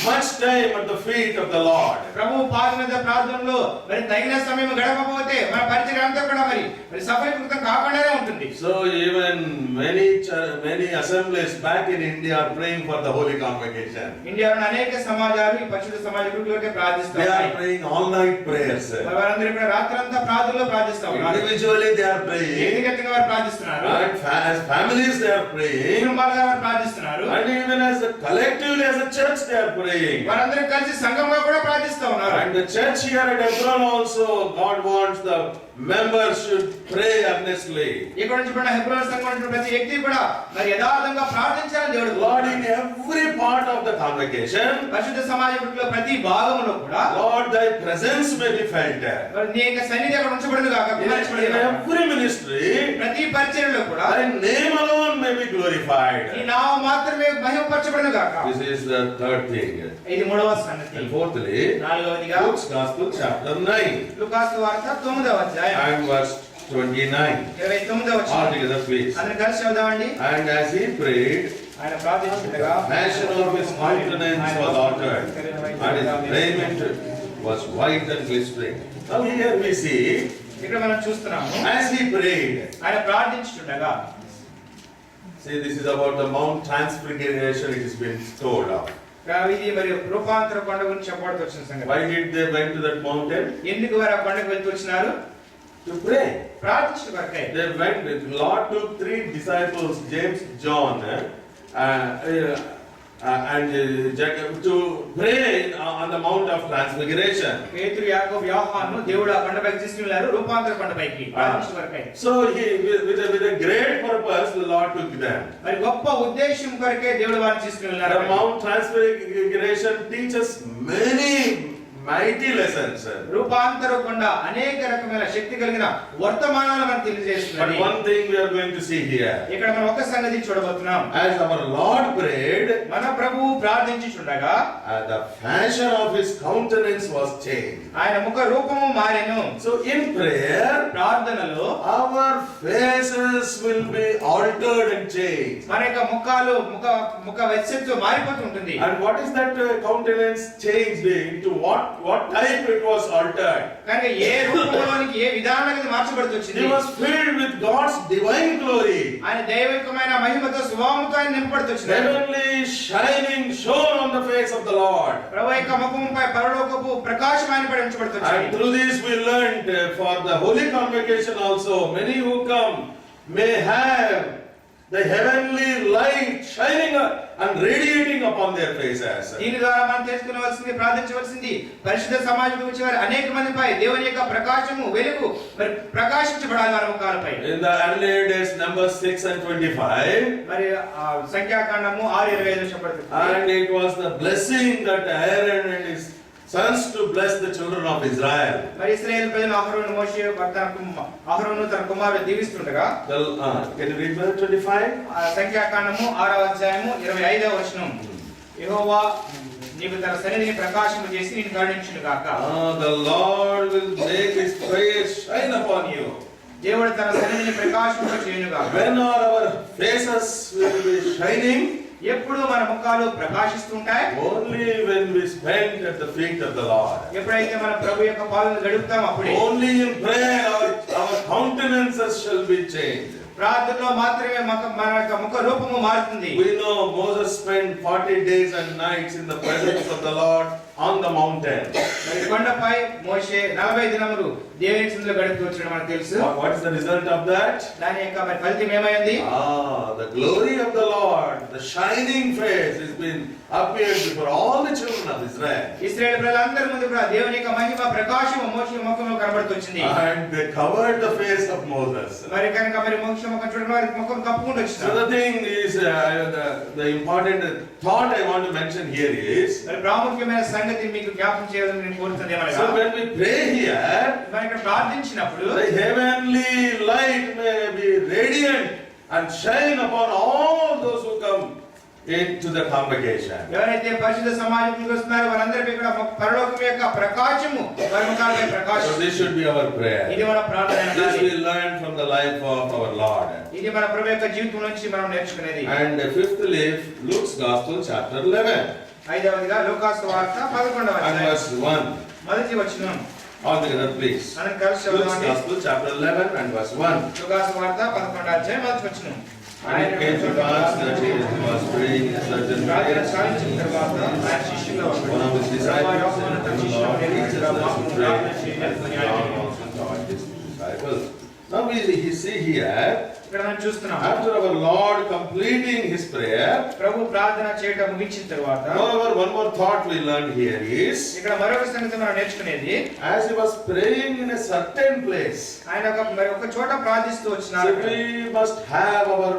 much time at the feet of the Lord.
ప్రభువు పాదం మీద ప్రార్థనలో మరి తగిన సమయం గడపకపోతే మన పరిచర్య అంతా కూడా మరి సఫలీకృతం కాకుండానే ఉంటుంది.
So even many assemblies back in India are praying for the holy convocation.
ఇండియాలో అనేక సమాజాలు ఈ పరిశుద్ధ సమాజ కొరకే
They
ప్రార్థిస్తారు.
are praying all night prayers.
వారందరూ కూడా రాత్రంతా ప్రార్థనలో ప్రార్థిస్తా ఉన్నారు.
Individually they are praying.
వ్యక్తిగతంగా వారు ప్రార్థిస్తున్నారు.
And as families they are praying.
కుటుంబాలుగా వారు ప్రార్థిస్తున్నారు.
And even as collectively as a church they are praying.
వారందరూ కలిసి సంఘంగా కూడా ప్రార్థిస్తా ఉన్నారు.
And the church here at Hebron also, God wants the members should pray earnestly.
ఇక్కడ నుంచి కూడా హెబ్రోన్ సంఘంలో ప్రతి వ్యక్తి కూడా మరి యథార్థంగా ప్రార్థించాలని దేవుడు
Lord, in every part of the convocation,
పరిశుద్ధ సమాజంలో ప్రతి భాగంలో కూడా
Lord, thy presence may be felt.
మరి నీ యొక్క సన్నిధి అక్కడ ఉంచబడును గాక.
In every ministry,
ప్రతి పరిచర్యలో కూడా
thy name alone may be glorified.
నీ నామం మాత్రమే మహిమపరచబడును గాక.
This is the third thing.
ఇది మూడవ సంగతి.
And fourthly,
నాలుగవదిగా
Luke's Gospel chapter 9
లూకాసు వార్త 9వ అధ్యాయం
and verse 29.
29వ
All
వచనం.
together please.
అందరం కలిసి చదువుదామండి.
And as he prayed,
ఆయన ప్రార్థించుండగా
mansion of his countenance was altered, and his raiment was white and glistering. Now here we see,
ఇక్కడ మనం చూస్తున్నాము
as he prayed,
ఆయన ప్రార్థించుండగా.
see this is about the Mount Transfiguration, it has been told of.
ఇది మరి రూపాంతర కొండ గురించి చెప్పబడుతూ వచ్చిన సంగతి.
Why did they went to that mountain?
ఎందుకు వారు ఆ కొండకు వెళ్తూ వచ్చినారు?
To pray.
ప్రార్థించడం కొరకే.
They went, Lord took 3 disciples, James, John, and to pray on the Mount of Transfiguration.
పేతురు యాకోబు యోహాను దేవుడు ఆ కొండపైకి తీసుకెళ్లారు రూపాంతర కొండపైకి ప్రార్థించడం కొరకే.
So he, with a great purpose, the Lord took them.
మరి గొప్ప ఉద్దేశం కొరకే దేవుడు వారిని తీసుకెళ్లారు.
The Mount Transfiguration teaches many
mighty lessons.
రూపాంతరకుండా అనేక రకమైన శక్తి కలిగిన వర్తమానాలు మనకు
But
తెలియజేస్తుంది.
one thing we are going to see here.
ఇక్కడ మనం ఒక సంగతి చూడబోతున్నాం.
As our Lord prayed,
మన ప్రభువు ప్రార్థించుచుండగా
the fashion of his countenance was changed.
ఆయన ముఖ రూపము మారెను.
So in prayer,
ప్రార్థనలో
our faces will be altered and changed.
మన యొక్క ముఖాలు ముఖ వ్యక్తిత్వం మారిపోతూ ఉంటుంది.
And what is that countenance changed into? What type it was altered?
కనుక ఏ రూపంలోనికి ఏ విధానానికి ఇది మార్చబడుతూ వచ్చింది.
He was filled with God's divine glory.
ఆయన దైవికమైన మహిమతో స్వభావంతో ఆయన నింపబడుతూ వచ్చింది.
Heavenly shining shone on the face of the Lord.
ప్రభువు యొక్క ముఖముపై పరలోకపు ప్రకాశం ఆయన పై ఉంచబడుతూ
And
వచ్చింది.
through this we learned for the holy convocation also, many who come may have the heavenly light shining and radiating upon their faces.
దీని ద్వారా మనం తెలుసుకోవాల్సింది, ప్రార్థించవలసింది, పరిశుద్ధ సమాజంలో వచ్చే వారు అనేక మందిపై దేవుని యొక్క ప్రకాశము వెలుగు మరి ప్రకాశించబడాలి వారి ముఖాలపై.
In the earlier days, Numbers 6 and 25,
మరి సంఖ్యాకాండము 6:25 చెప్పబడుతుంది.
and it was the blessing that Aaron and his sons to bless the children of Israel.
మరి ఇశ్రాయేలు ప్రజలు అహరోను మోషే అహరోను తన కుమారుడు దీవిస్తుండగా
Can you read verse 25?
సంఖ్యాకాండము 6:25 యెహోవా నీకు తన సన్నిధిని ప్రకాశము చేసి నిన్ను కరుణించును గాక.
The Lord will make his face shine upon you.
దేవుడు తన సన్నిధిని ప్రకాశము చేయును గాక.
When are our faces will be shining?
ఎప్పుడు మన ముఖాలు ప్రకాశిస్తుంటాయి?
Only when we spend at the feet of the Lord.
ఎప్పుడైతే మన ప్రభు యొక్క పాలన గడుపుతాం అప్పుడే.
Only in prayer our countenances shall be changed.
ప్రార్థనలో మాత్రమే మన యొక్క ముఖ రూపము మారుతుంది.
We know Moses spent 40 days and nights in the presence of the Lord on the mountain.
మరి కొండపై మోషే 40 దినములు దేవుని సన్నిధిలో గడుపుతూ వచ్చాడు మనకు తెలుసు.
What is the result of that?
దాని యొక్క మరి ఫలితం ఏమైంది?
The glory of the Lord, the shining face has been appeared before all the children of Israel.
ఇశ్రాయేలు ప్రజలందరి ముందు కూడా దేవుని యొక్క మహిమ ప్రకాశము మోషే ముఖంలో కనబడుతూ వచ్చింది.
And they covered the face of Moses.
మరి కనుక మరి మోషే ముఖం చూడడం వారి ముఖం కప్పుకుంటూ
So
వచ్చింది.
the thing is, the important thought I want to mention here is,
మరి ప్రాముఖ్యమైన సంగతి మీకు జ్ఞాపకం చేయాలని నేను కోరుతున్నది ఏమనగా,
so when we pray here,
మరి ఇక్కడ ప్రార్థించినప్పుడు
the heavenly light may be radiant and shine upon all those who come into the congregation.
ఎవరైతే పరిశుద్ధ సమాజంలోకి వస్తున్నారో వారందరిపై కూడా పరలోకం యొక్క ప్రకాశము వారి ముఖాలపై
So
Prakasam.
this should be our prayer.
ఇది మన ప్రార్థన.
This we learn from the life of our Lord.
ఇది మన ప్రభు యొక్క జీవితం నుంచి మనం నేర్చుకునేది.
And fifthly, Luke's Gospel, chapter 11,
ఐదవదిగా లూకాసు వార్త 11వ
and
అధ్యాయం
verse 1.
మొదటి వచనం.
All together, please.
మనం కలిసి
Luke's
చదవండి.
Gospel, chapter 11, and verse 1.
లూకాసు వార్త 11వ అధ్యాయం మొదటి వచనం.
And it came to pass that he was praying in a certain
ప్రార్థన
place.
సాగించిన తర్వాత ఆయన శిష్యులు
One of his disciples
యోహాను తన
said to the
శిష్యులను
Lord,
నియమించగా,
teach us
మాకు
to pray,
ప్రార్థన చేయాలని
as
ఆయన
John also taught his disciples. Now we see here,
ఇక్కడ మనం చూస్తున్నాం.
after our Lord completing his prayer,
ప్రభు ప్రార్థన చేయడం ముగించిన తర్వాత
moreover, one more thought we learned here is,
ఇక్కడ మరొక సంగతి మనం నేర్చుకునేది,
as he was praying in a certain place,
ఆయన మరి ఒక చోట ప్రార్థిస్తూ
so
వచ్చినారు.
we must have our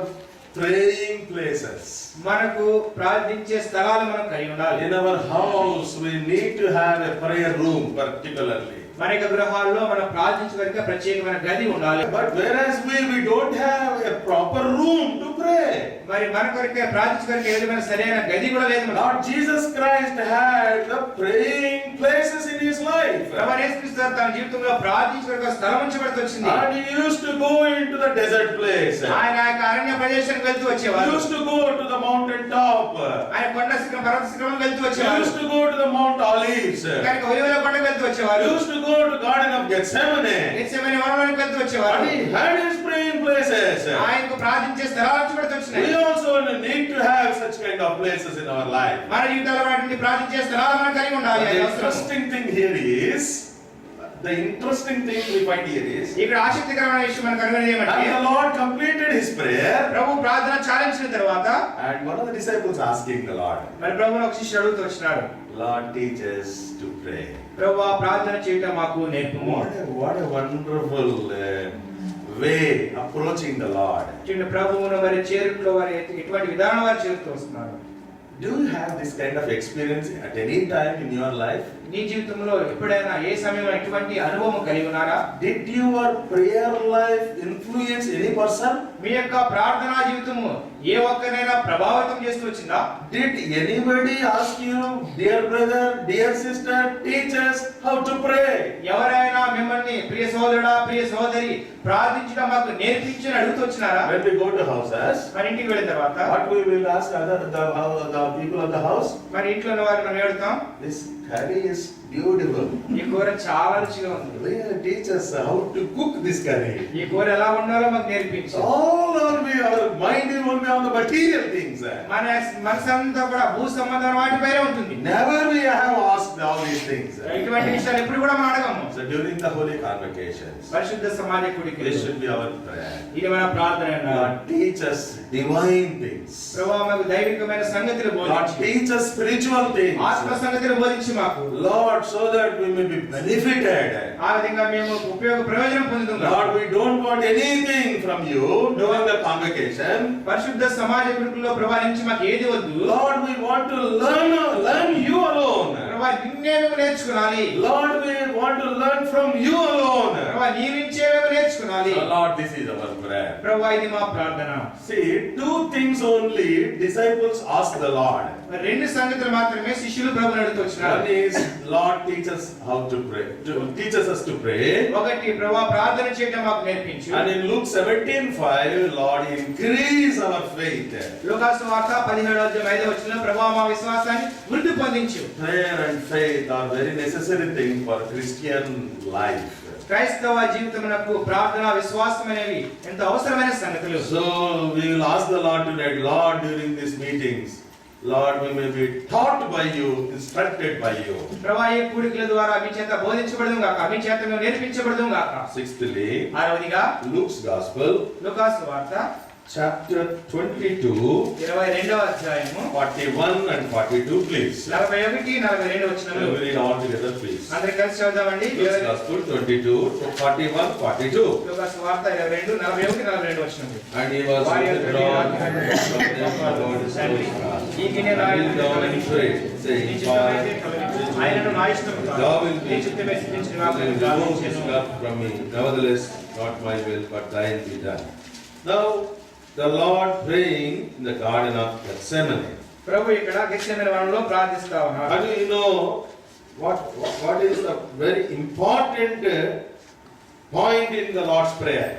praying places.
మనకు ప్రార్థించే స్థలాలు మనం కలిగి ఉండాలి.
In our house, we need to have a prayer room particularly.
మన యొక్క గృహాల్లో మనం ప్రార్థించడానికి ప్రత్యేకమైన గది ఉండాలి.
But whereas we don't have a proper room to pray.
మరి మన కొరకే ప్రార్థించడానికి ఏ విధమైన సరైన గది కూడా లేదు మనకు.
Lord Jesus Christ had the praying places in his life.
ప్రభు యేసుక్రీస్తు తన జీవితంలో ప్రార్థించడానికి ఒక స్థలం ఉంచబడుతూ వచ్చింది.
And he used to go into the desert place.
ఆయన ఆ యొక్క అరణ్య ప్రదేశానికి వెళ్తూ
He
వచ్చేవారు.
used to go to the mountain top.
ఆయన కొండ శిఖరం పర్వత శిఖరం వెళ్తూ
He
వచ్చేవారు.
used to go to the Mount Olives.
కనుక ఒలివల కొండకు వెళ్తూ
He
వచ్చేవారు.
used to go to Garden of Gethsemane.
Gethsemane వనంలోకి వెళ్తూ వచ్చేవారు.
And he had his praying places.
ఆయనకు ప్రార్థించే స్థలాలు ఉంచబడుతూ వచ్చినాయి.
We also need to have such kind of places in our life.
మన జీవితాల్లో వాటిని ప్రార్థించే స్థలాలు మనం కలిగి ఉండాలి.
The
అది అవసరం.
interesting thing here is,
ఇక్కడ ఆసక్తికరమైన విషయం మనకు కనుగొనేది ఏమంటే,
and the Lord completed his prayer,
ప్రభు ప్రార్థన చాలించిన తర్వాత
and one of the disciples asking the Lord,
మరి ప్రభువును ఒక శిష్యుడు అడుగుతూ వచ్చినాడు,
Lord, teach us to pray.
ప్రభువా ప్రార్థన చేయటం మాకు నేర్పుము.
What a wonderful way approaching the Lord.
చూడండి ప్రభువును మరి చేరుట్లో వారు ఎటువంటి విధానం వారు చేరుతూ వస్తున్నారు.
Do you have this kind of experience at any time in your life?
నీ జీవితంలో ఎప్పుడైనా ఏ సమయంలో ఇటువంటి అనుభవం కలిగి ఉన్నారా?
Did your prayer life influence any person?
మీ యొక్క ప్రార్థనా జీవితము ఏ ఒక్కరైనా ప్రభావితం చేస్తూ వచ్చిందా?
Did anybody ask you, dear brother, dear sister, teach us how to pray?
ఎవరైనా మిమ్మల్ని ప్రియ సోదరుడా ప్రియ సోదరి ప్రార్థించడం మాకు నేర్పించని అడుగుతూ వచ్చినారా?
When we go to houses,
మరి ఇంటికి వెళ్ళిన తర్వాత
what we will ask the people of the house?
మరి ఇంట్లో ఉన్న వారిని మనం అడుగుతాం,
This curry is beautiful.
ఈ కూర చాలా రుచిగా ఉంది,
Really teach us how to cook this curry.
ఈ కూర ఎలా వండాలో మాకు నేర్పించు.
All our mind is only on the material things.
మన మనసంతా కూడా భూ సంబంధమైన వాటిపైనే ఉంటుంది.
Never we have asked all these things.
ఇటువంటి విషయాలు ఎప్పుడు కూడా మనం అడగము.
So during the holy convocations,
పరిశుద్ధ సమాజ కూడిక
this should be our prayer.
ఇది మన ప్రార్థన అన్నమాట.
Lord, teach us divine things.
ప్రభువా మాకు దైవికమైన సంగతులు
Lord,
బోధించు.
teach us spiritual things.
ఆత్మ సంగతులు బోధించు మాకు.
Lord, so that we may be benefited.
ఆ విధంగా మేము ప్రయోజనం పొందుతాం.
Lord, we don't want anything from you during the convocation.
పరిశుద్ధ సమాజ కూడికలో ప్రభువా నుంచి మాకు ఏది వద్దు.
Lord, we want to learn you alone.
ప్రభువా నిన్నే మేము నేర్చుకోవాలి.
Lord, we want to learn from you alone.
ప్రభువా నీ నుంచే మేము నేర్చుకోవాలి.
So Lord, this is our prayer.
ప్రభువా ఇది మా ప్రార్థన.
See, two things only disciples ask the Lord.
మరి రెండు సంగతులు మాత్రమే శిష్యులు ప్రభువుని అడుగుతూ వచ్చినారు.
One is, Lord, teach us how to pray. Teaches us to pray.
ఒకటి ప్రభువా ప్రార్థన చేయడం మాకు నేర్పించు.
And in Luke 17:5, Lord, increase our faith.
లూకాసు వార్త 17:5 ప్రభువా మా విశ్వాసాన్ని వృద్ధి పొందించు.
Prayer and faith are very necessary things for Christian life.
క్రైస్తవ జీవితమునకు ప్రార్థన విశ్వాసం అనేవి ఎంత అవసరమైన సంగతులు.
So we will ask the Lord tonight, Lord, during these meetings, Lord, we may be taught by you, instructed by you.
ప్రభువా ఈ కూడికల ద్వారా మీ చేత బోధించబడదుం గాక, మీ చేత మేము నేర్పించబడదుం గాక.
Sixthly,
ఆరవదిగా
Luke's Gospel,
లూకాసు వార్త
chapter 22,
22వ అధ్యాయము
41 and 42, please.
41, 42 వచనములు.
We read all together, please.
అందరూ కలిసి చదువుదామండి.
Luke's Gospel 22, 41, 42.
లూకాసు వార్త 22, 41, 42 వచనములు.
And he was withdrawn from them, the Lord is so fast.
ఈ గిన్నె
And he down and prayed, saying,
ఆయనను నా ఇష్టము కాదు,
Thou wilt
నీ
be
చిత్తమే సిద్ధించిన
I
నాకు
will remove this
గావించెను.
cup from me. Nevertheless, not my will, but thine be done. Now, the Lord praying in the garden of Gethsemane.
ప్రభు ఇక్కడ గెత్సేమనే వనంలో ప్రార్థిస్తా ఉన్నారు.
And you know what is the very important point in the Lord's prayer?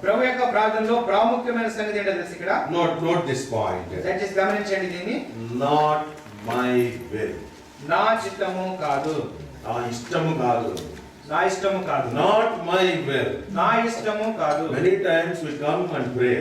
ప్రభు యొక్క ప్రార్థనలో ప్రాముఖ్యమైన సంగతి ఏంటో తెలుసు ఇక్కడ.
Note this point.
దయచేసి గమనించండి దీన్ని.
Not my will.
నా చిత్తము కాదు,
నా ఇష్టము కాదు.
నా ఇష్టము కాదు,
Not my will.
నా ఇష్టము కాదు.
Many times we come and pray.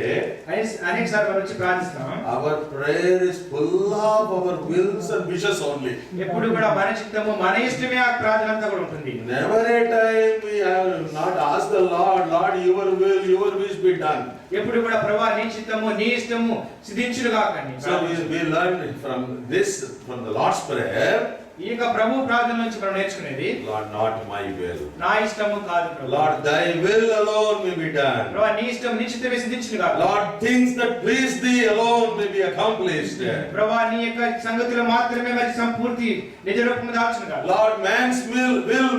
అనేక సార్లు మనం వచ్చి ప్రార్థిస్తాం.
Our prayer is full of our wills and wishes only.
ఎప్పుడు కూడా మన చిత్తము మన ఇష్టమే ఆ ప్రార్థన అంతా కూడా ఉంటుంది.
Never a time we have not asked the Lord, Lord, your will, your wish be done.
ఎప్పుడు కూడా ప్రభువా నీ చిత్తము నీ ఇష్టము సిద్ధించును గాకని.
So we learn from this, from the Lord's prayer.
ఈ యొక్క ప్రభు ప్రార్థన నుంచి మనం నేర్చుకునేది,
Lord, not my will.
నా ఇష్టము కాదు ప్రభువా.
Lord, thy will alone may be done.
ప్రభువా నీ ఇష్టం నీ చిత్తమే సిద్ధించును గాక.
Lord, things that please thee alone may be accomplished.
ప్రభువా నీ యొక్క సంగతులు మాత్రమే మరి సంపూర్తి నిజ రూపము దాల్చును గాక.
Lord, man's will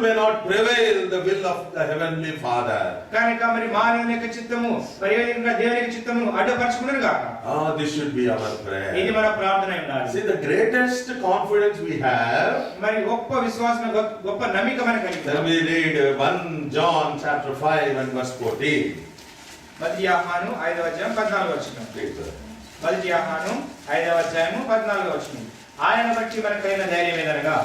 may not prevail the will of the heavenly Father.
కనుక మరి మానవుని యొక్క చిత్తము మరి ఏ విధంగా దేవుని యొక్క చిత్తము అడ్డపరచుకును గాక.
This should be our
ఇది
prayer.
మన ప్రార్థన అయి ఉండాలి.
See, the greatest confidence we have.
మరి గొప్ప విశ్వాసం గొప్ప నమ్మిక మనకు కలిగి
Then we read 1 John chapter 5 and verse 14.
మొదటి యోహాను 5వ అధ్యాయం 14వ వచనం.
Read that.
మొదటి యోహాను 5వ అధ్యాయము 14వ వచనం. ఆయన బట్టి మనకు కలిగిన ధైర్యం ఏదనగా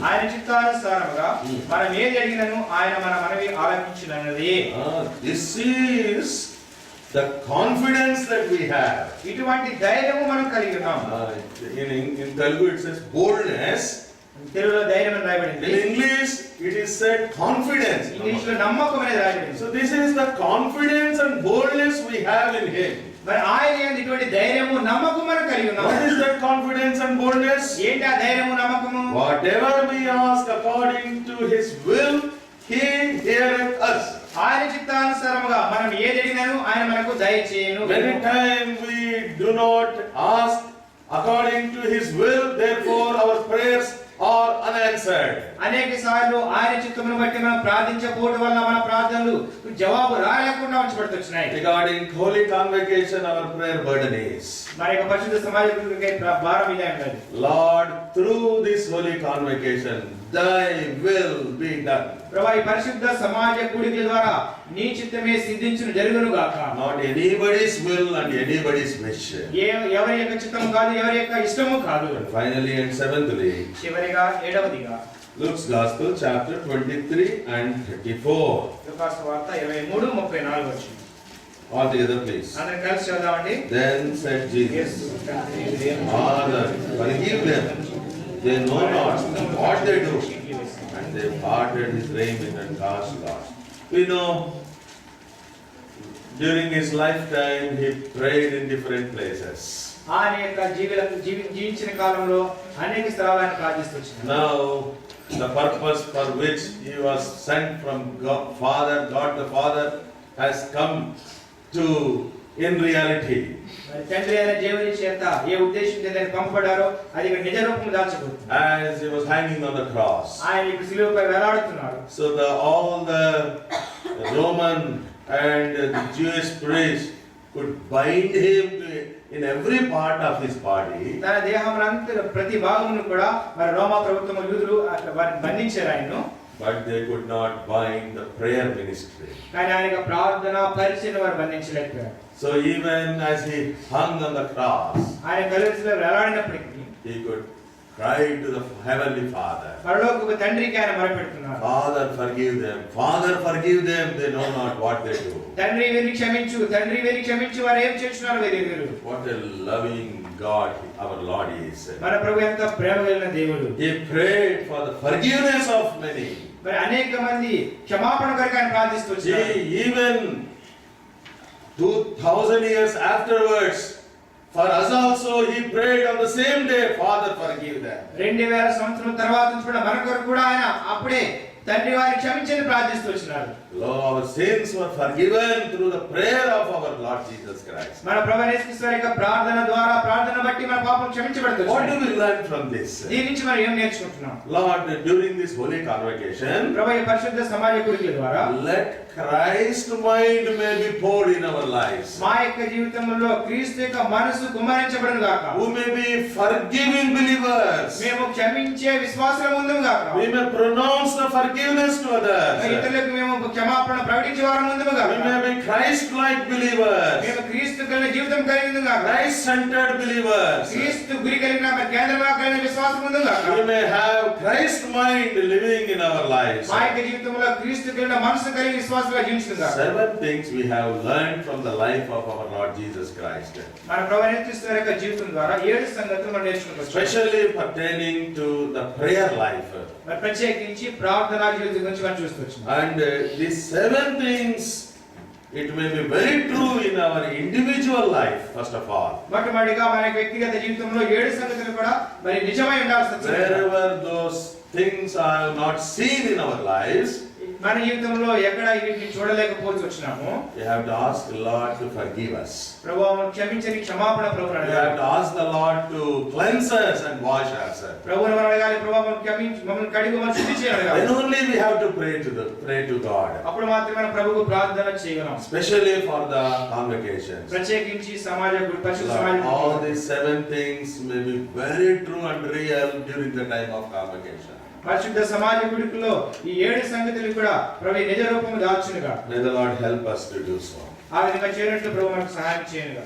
ఆయన చిత్తానుసారముగా మనం ఏది అడిగినను ఆయన మన మనవి ఆలకించునన్నది.
This is the confidence that we have.
ఇటువంటి ధైర్యము మనం కలిగి ఉన్నాం.
In Telugu it says boldness.
తెలుగులో ధైర్యం అని రాయబడింది.
In English it is said confidence.
English లో నమ్మకం అనేది రాయబడింది.
So this is the confidence and boldness we have in Him.
మరి ఆయన యందు ఇటువంటి ధైర్యము నమ్మకం మనం కలిగి ఉన్నాం.
What is that confidence and boldness?
ఏంటి ఆ ధైర్యము నమ్మకము?
Whatever we ask according to His will, He heareth us.
ఆయన చిత్తానుసారముగా మనం ఏది అడిగినాను ఆయన మనకు దయచేయును.
Many times we do not ask
according to His will, therefore our prayers are unanswered.
అనేక సార్లు ఆయన చిత్తమును బట్టి మనం ప్రార్థించకపోవడం వల్ల మన ప్రార్థనలు జవాబు రాలేకుండా ఉంచబడుతున్నాయి.
Regarding holy convocation, our prayer burden is,
మన యొక్క పరిశుద్ధ సమాజానికి భారం ఇదే ఉన్నది.
Lord, through this holy convocation, Thy will be done.
ప్రభువా, ఈ పరిశుద్ధ సమాజ కూడికల ద్వారా నీ చిత్తమే సిద్ధించును జరుగును గాక.
Not anybody's will and anybody's wish.
ఎవరి యొక్క చిత్తము కాదు, ఎవరి యొక్క ఇష్టము కాదు.
And finally and seventhly,
చివరిగా ఏడవదిగా
Luke's Gospel, chapter 23 and 34.
లూకా సువార్త 23, 34 వచ్చింది.
All together, please.
అందరం కలిసి చదువుదామండి.
Then said Jesus, Father, forgive them. They know not what they do. And they parted his raiment and cast lots. We know during his lifetime he prayed in different places.
ఆయన యొక్క జీవించిన కాలంలో అనేక స్థలాలను ప్రార్థిస్తూ వచ్చినారు.
Now the purpose for which he was sent from God the Father has come to in reality.
తండ్రి అయిన దేవుని చేత ఏ ఉద్దేశంతో ఆయన పంపబడారో అది ఇక్కడ నిజ రూపం దాల్చబోతుంది.
As he was hanging on the cross.
ఆయన ఇక్కడ శిలువపై వేలాడుతున్నారు.
So all the Roman and the Jewish priests could bind him in every part of his body.
తన దేహమునంతా ప్రతి భాగమును కూడా మరి రోమా ప్రభుత్వం యూదులు వారిని బంధించారు ఆయన్ను.
But they could not bind the prayer ministry.
కానీ ఆయన యొక్క ప్రార్థన పరిచయం వారు బంధించలేకపోయారు.
So even as he hung on the cross,
ఆయన కలువరిలో వేలాడినప్పటికీ
he could cry to the heavenly Father.
పరలోకపు తండ్రికి ఆయన మొరపెడుతున్నారు.
Father, forgive them. Father, forgive them. They know not what they do.
తండ్రి వీరిని క్షమించు, తండ్రి వీరిని క్షమించు, వారు ఏం చేస్తున్నారు వీరు.
What a loving God our Lord is.
మన ప్రభు ఎంత ప్రేమ కలిగిన దేవుడు.
He prayed for the forgiveness of many.
మరి అనేక మంది క్షమాపణ కొరకు ఆయన ప్రార్థిస్తూ వచ్చారు.
Even 2000 years afterwards, for us also he prayed on the same day, Father, forgive them.
2000 సంవత్సరం తర్వాత కూడా మన కొరకు కూడా ఆయన అప్పుడే తండ్రి వారిని క్షమించని ప్రార్థిస్తూ వచ్చినారు.
Lord, our sins were forgiven through the prayer of our Lord Jesus Christ.
మన ప్రభువైన యేసుక్రీస్తు యొక్క ప్రార్థన ద్వారా ప్రార్థన బట్టి మన పాపం క్షమించబడుతుంది.
What do we learn from this?
దీని నుంచి మనం ఏం నేర్చుకుంటున్నాం?
Lord, during this holy convocation,
ప్రభువు ఈ పరిశుద్ధ సమాజ కూడికల ద్వారా
let Christ mind may be poured in our lives.
మా యొక్క జీవితంలో క్రీస్తు యొక్క మనసు కుమ్మరించబడును గాక.
Who may be forgiving believers.
మేము క్షమించే విశ్వాసుల ముందుము గాక.
We may pronounce the forgiveness to others.
ఇతరులకు మేము క్షమాపణ ప్రకటించే వారి ముందుము గాక.
We may be Christ-like believers.
మేము క్రీస్తు కలిగిన జీవితం కలిగిన గాక.
Christ-centered believers.
క్రీస్తు గురి కలిగిన కేంద్రంగా కలిగిన విశ్వాసం ముందుము గాక.
We may have Christ mind living in our lives.
మా యొక్క జీవితంలో క్రీస్తు కలిగిన మనసు కలిగిన విశ్వాసంగా జీవించును గాక.
7 things we have learned from the life of our Lord Jesus Christ.
మన ప్రభువైన యేసుక్రీస్తు యొక్క జీవితం ద్వారా 7 సంగతులు మనం నేర్చుకుంటాం.
Especially pertaining to the prayer life.
మరి ప్రత్యేకించి ప్రార్థనా జీవితం గురించి మనం చూస్తున్నాం.
And these 7 things, it may be very true in our individual life, first of all.
మొట్టమొదటిగా మన వ్యక్తిగత జీవితంలో 7 సంగతులు కూడా మరి నిజమై ఉండాల్సి వచ్చింది.
Wherever those things are not seen in our lives,
మన జీవితంలో ఎక్కడ వీటిని చూడలేకపోవచ్చు వచ్చినాము.
we have to ask the Lord to forgive us.
ప్రభువు క్షమించని క్షమాపణ ప్రభువుని
We
అడగాలి.
have to ask the Lord to cleanse us and wash us.
ప్రభువుని మనం అడగాలి. ప్రభువు మమ్మల్ని క్షమించి మమ్మల్ని కడిగి మమ్మల్ని శుద్ధి చేయాలి అడగాలి.
Then only we have to pray to God.
అప్పుడు మాత్రమే మనం ప్రభువుకు ప్రార్థన చేయగలం.
Especially for the convocations.
ప్రత్యేకించి పరిశుద్ధ
Lord,
సమాజం
all these 7 things may be very true and real during the time of convocation.
పరిశుద్ధ సమాజ గుడికలో ఈ 7 సంగతులు కూడా ప్రభువు నిజ రూపము దాల్చునుగా.
May the Lord help us to do so.
ఆ విధంగా చేయనట్లు ప్రభువు మనకు సహాయం చేయనుగా.